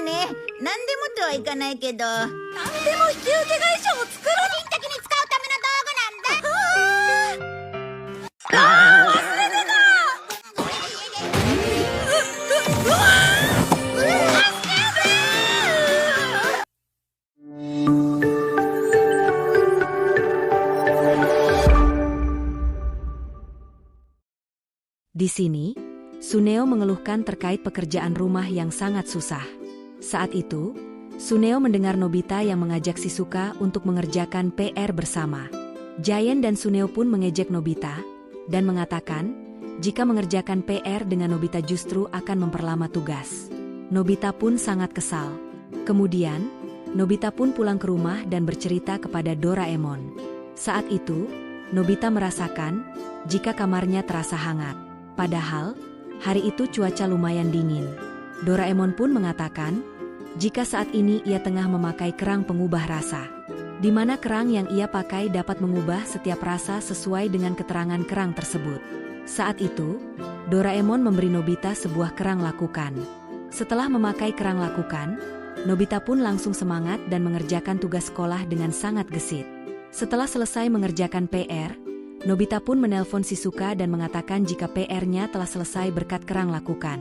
ね。何でもとはいかないけど。何でも引き受け会社を作る。個人的に使うための道具なんだ。忘れてた。うわDi sini, Suneo mengeluhkan terkait pekerjaan rumah yang sangat susah. Saat itu, Suneo mendengar Nobita yang mengajak Shizuka untuk mengerjakan PR bersama. Giant dan Suneo pun mengejek Nobita dan mengatakan, jika mengerjakan PR dengan Nobita justru akan memperlama tugas. Nobita pun sangat kesal. Kemudian, Nobita pun pulang ke rumah dan bercerita kepada Doraemon. Saat itu, Nobita merasakan jika kamarnya terasa hangat. Padahal, hari itu cuaca lumayan dingin. Doraemon pun mengatakan, jika saat ini ia tengah memakai kerang pengubah rasa, di mana kerang yang ia pakai dapat mengubah setiap rasa sesuai dengan keterangan kerang tersebut. Saat itu, Doraemon memberi Nobita sebuah kerang lakukan. Setelah memakai kerang lakukan, Nobita pun langsung semangat dan mengerjakan tugas sekolah dengan sangat gesit. Setelah selesai mengerjakan PR, Nobita pun menelpon Shizuka dan mengatakan jika PR-nya telah selesai berkat kerang lakukan.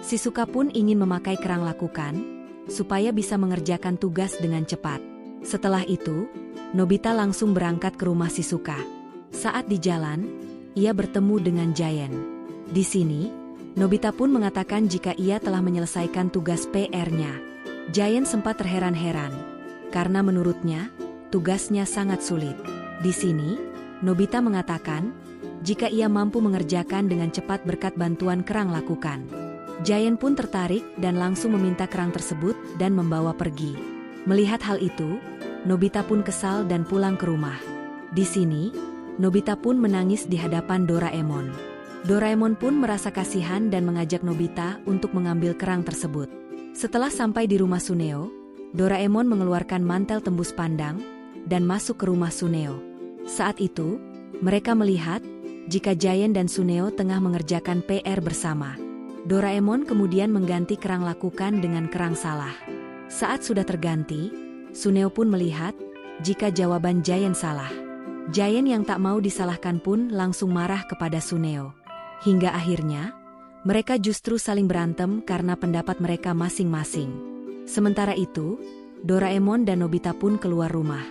Shizuka pun ingin memakai kerang lakukan, supaya bisa mengerjakan tugas dengan cepat. Setelah itu, Nobita langsung berangkat ke rumah Shizuka. Saat di jalan, ia bertemu dengan Giant. Di sini, Nobita pun mengatakan jika ia telah menyelesaikan tugas PR-nya. Giant sempat terheran-heran, karena menurutnya, tugasnya sangat sulit. Di sini, Nobita mengatakan, jika ia mampu mengerjakan dengan cepat berkat bantuan kerang lakukan. Giant pun tertarik dan langsung meminta kerang tersebut dan membawa pergi. Melihat hal itu, Nobita pun kesal dan pulang ke rumah. Di sini, Nobita pun menangis di hadapan Doraemon. Doraemon pun merasa kasihan dan mengajak Nobita untuk mengambil kerang tersebut. Setelah sampai di rumah Suneo, Doraemon mengeluarkan mantel tembus pandang dan masuk ke rumah Suneo. Saat itu, mereka melihat jika Giant dan Suneo tengah mengerjakan PR bersama. Doraemon kemudian mengganti kerang lakukan dengan kerang salah. Saat sudah terganti, Suneo pun melihat jika jawaban Giant salah. Giant yang tak mau disalahkan pun langsung marah kepada Suneo. Hingga akhirnya, mereka justru saling berantem karena pendapat mereka masing-masing. Sementara itu, Doraemon dan Nobita pun keluar rumah.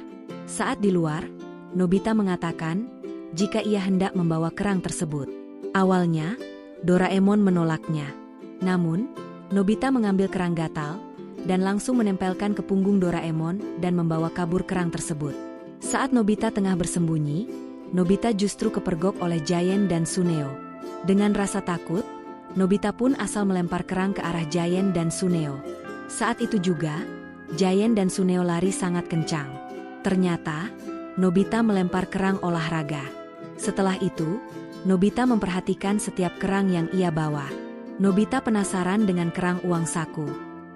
Saat di luar, Nobita mengatakan jika ia hendak membawa kerang tersebut. Awalnya, Doraemon menolaknya. Namun, Nobita mengambil kerang gatal dan langsung menempelkan ke punggung Doraemon dan membawa kabur kerang tersebut. Saat Nobita tengah bersembunyi, Nobita justru kepergok oleh Giant dan Suneo. Dengan rasa takut, Nobita pun asal melempar kerang ke arah Giant dan Suneo. Saat itu juga, Giant dan Suneo lari sangat kencang. Ternyata, Nobita melempar kerang olahraga. Setelah itu, Nobita memperhatikan setiap kerang yang ia bawa. Nobita penasaran dengan kerang uang saku.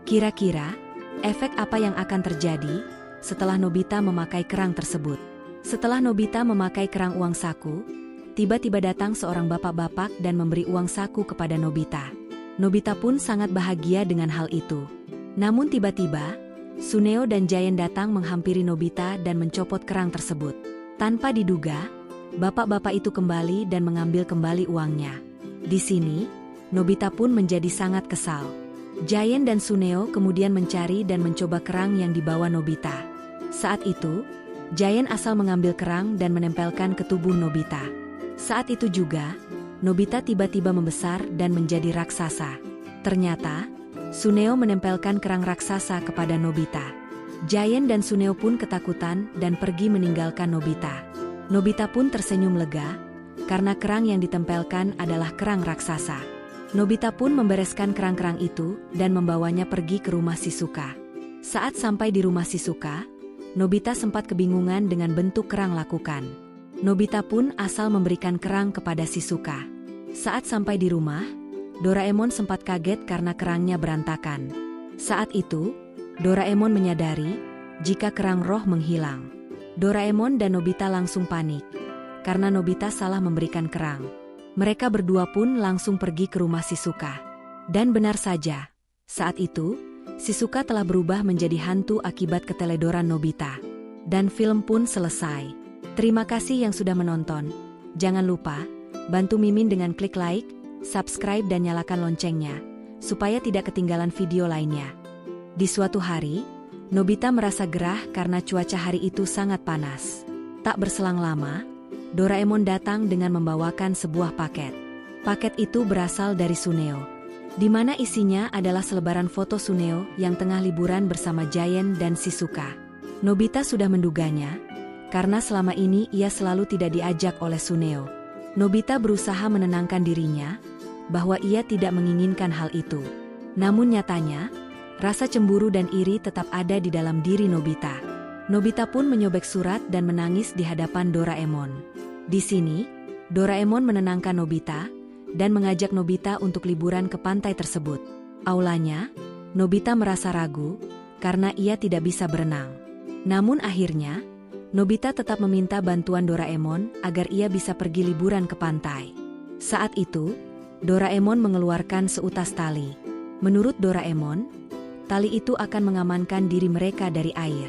Kira-kira, efek apa yang akan terjadi setelah Nobita memakai kerang tersebut? Setelah Nobita memakai kerang uang saku, tiba-tiba datang seorang bapak-bapak dan memberi uang saku kepada Nobita. Nobita pun sangat bahagia dengan hal itu. Namun tiba-tiba, Suneo dan Giant datang menghampiri Nobita dan mencopot kerang tersebut. Tanpa diduga, bapak-bapak itu kembali dan mengambil kembali uangnya. Di sini, Nobita pun menjadi sangat kesal. Giant dan Suneo kemudian mencari dan mencoba kerang yang dibawa Nobita. Saat itu, Giant asal mengambil kerang dan menempelkan ke tubuh Nobita. Saat itu juga, Nobita tiba-tiba membesar dan menjadi raksasa. Ternyata, Suneo menempelkan kerang raksasa kepada Nobita. Giant dan Suneo pun ketakutan dan pergi meninggalkan Nobita. Nobita pun tersenyum lega, karena kerang yang ditempelkan adalah kerang raksasa. Nobita pun membereskan kerang-kerang itu dan membawanya pergi ke rumah Shizuka. Saat sampai di rumah Shizuka, Nobita sempat kebingungan dengan bentuk kerang lakukan. Nobita pun asal memberikan kerang kepada Shizuka. Saat sampai di rumah, Doraemon sempat kaget karena kerangnya berantakan. Saat itu, Doraemon menyadari jika kerang roh menghilang. Doraemon dan Nobita langsung panik, karena Nobita salah memberikan kerang. Mereka berdua pun langsung pergi ke rumah Shizuka. Dan benar saja, saat itu, Shizuka telah berubah menjadi hantu akibat keteledoran Nobita. Dan film pun selesai. Terima kasih yang sudah menonton. Jangan lupa, bantu Mimin dengan klik like, subscribe dan nyalakan loncengnya, supaya tidak ketinggalan video lainnya. Di suatu hari, Nobita merasa gerah karena cuaca hari itu sangat panas. Tak berselang lama, Doraemon datang dengan membawakan sebuah paket. Paket itu berasal dari Suneo, di mana isinya adalah selebaran foto Suneo yang tengah liburan bersama Giant dan Shizuka. Nobita sudah menduganya, karena selama ini ia selalu tidak diajak oleh Suneo. Nobita berusaha menenangkan dirinya, bahwa ia tidak menginginkan hal itu. Namun nyatanya, rasa cemburu dan iri tetap ada di dalam diri Nobita. Nobita pun menyobek surat dan menangis di hadapan Doraemon. Di sini, Doraemon menenangkan Nobita, dan mengajak Nobita untuk liburan ke pantai tersebut. Aulanya, Nobita merasa ragu, karena ia tidak bisa berenang. Namun akhirnya, Nobita tetap meminta bantuan Doraemon agar ia bisa pergi liburan ke pantai. Saat itu, Doraemon mengeluarkan seutas tali. Menurut Doraemon, tali itu akan mengamankan diri mereka dari air.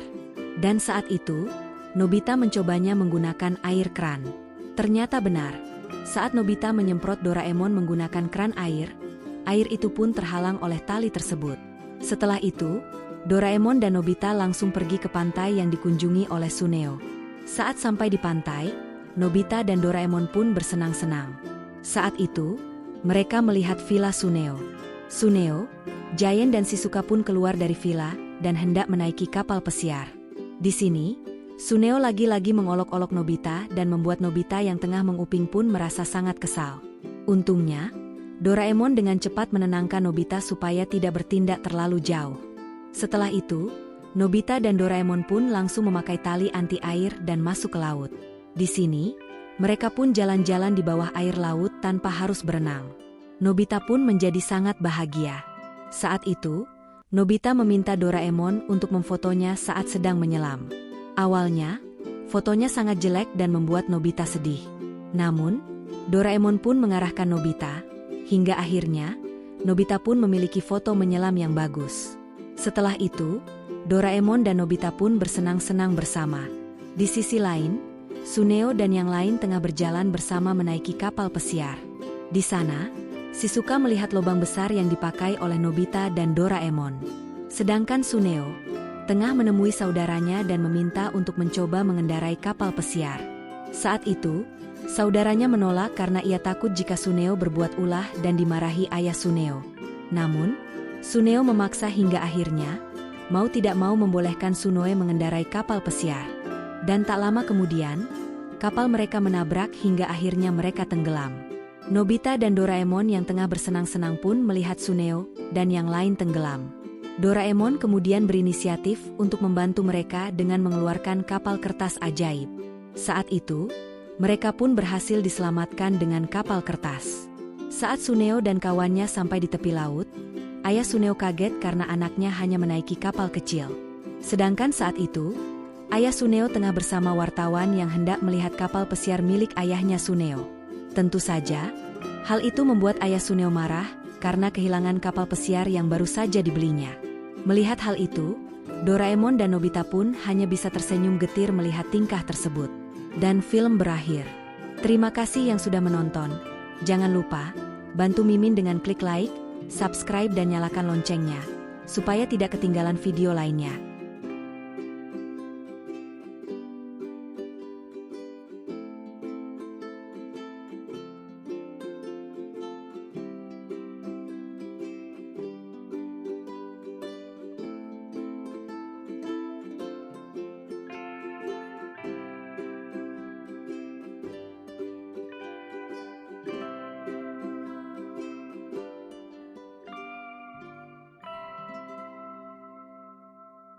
Dan saat itu, Nobita mencobanya menggunakan air kran. Ternyata benar. Saat Nobita menyemprot Doraemon menggunakan kran air itu pun terhalang oleh tali tersebut. Setelah itu, Doraemon dan Nobita langsung pergi ke pantai yang dikunjungi oleh Suneo. Saat sampai di pantai, Nobita dan Doraemon pun bersenang-senang. Saat itu, mereka melihat villa Suneo. Suneo, Giant dan Shizuka pun keluar dari villa dan hendak menaiki kapal pesiar. Di sini, Suneo lagi-lagi mengolok-olok Nobita dan membuat Nobita yang tengah menguping pun merasa sangat kesal. Untungnya, Doraemon dengan cepat menenangkan Nobita supaya tidak bertindak terlalu jauh. Setelah itu, Nobita dan Doraemon pun langsung memakai tali anti-air dan masuk ke laut. Di sini, mereka pun jalan-jalan di bawah air laut tanpa harus berenang. Nobita pun menjadi sangat bahagia. Saat itu, Nobita meminta Doraemon untuk memfotonya saat sedang menyelam. Awalnya, fotonya sangat jelek dan membuat Nobita sedih. Namun, Doraemon pun mengarahkan Nobita, hingga akhirnya, Nobita pun memiliki foto menyelam yang bagus. Setelah itu, Doraemon dan Nobita pun bersenang-senang bersama. Di sisi lain, Suneo dan yang lain tengah berjalan bersama menaiki kapal pesiar. Di sana, Shizuka melihat lubang besar yang dipakai oleh Nobita dan Doraemon. Sedangkan Suneo tengah menemui saudaranya dan meminta untuk mencoba mengendarai kapal pesiar. Saat itu, saudaranya menolak karena ia takut jika Suneo berbuat ulah dan dimarahi ayah Suneo. Namun, Suneo memaksa hingga akhirnya, mau tidak mau membolehkan Suneo mengendarai kapal pesiar. Dan tak lama kemudian, kapal mereka menabrak hingga akhirnya mereka tenggelam. Nobita dan Doraemon yang tengah bersenang-senang pun melihat Suneo dan yang lain tenggelam. Doraemon kemudian berinisiatif untuk membantu mereka dengan mengeluarkan kapal kertas ajaib. Saat itu, mereka pun berhasil diselamatkan dengan kapal kertas. Saat Suneo dan kawannya sampai di tepi laut, ayah Suneo kaget karena anaknya hanya menaiki kapal kecil. Sedangkan saat itu, ayah Suneo tengah bersama wartawan yang hendak melihat kapal pesiar milik ayahnya Suneo. Tentu saja, hal itu membuat ayah Suneo marah karena kehilangan kapal pesiar yang baru saja dibelinya. Melihat hal itu, Doraemon dan Nobita pun hanya bisa tersenyum getir melihat tingkah tersebut. Dan film berakhir. Terima kasih yang sudah menonton. Jangan lupa, bantu Mimin dengan klik like, subscribe dan nyalakan loncengnya, supaya tidak ketinggalan video lainnya.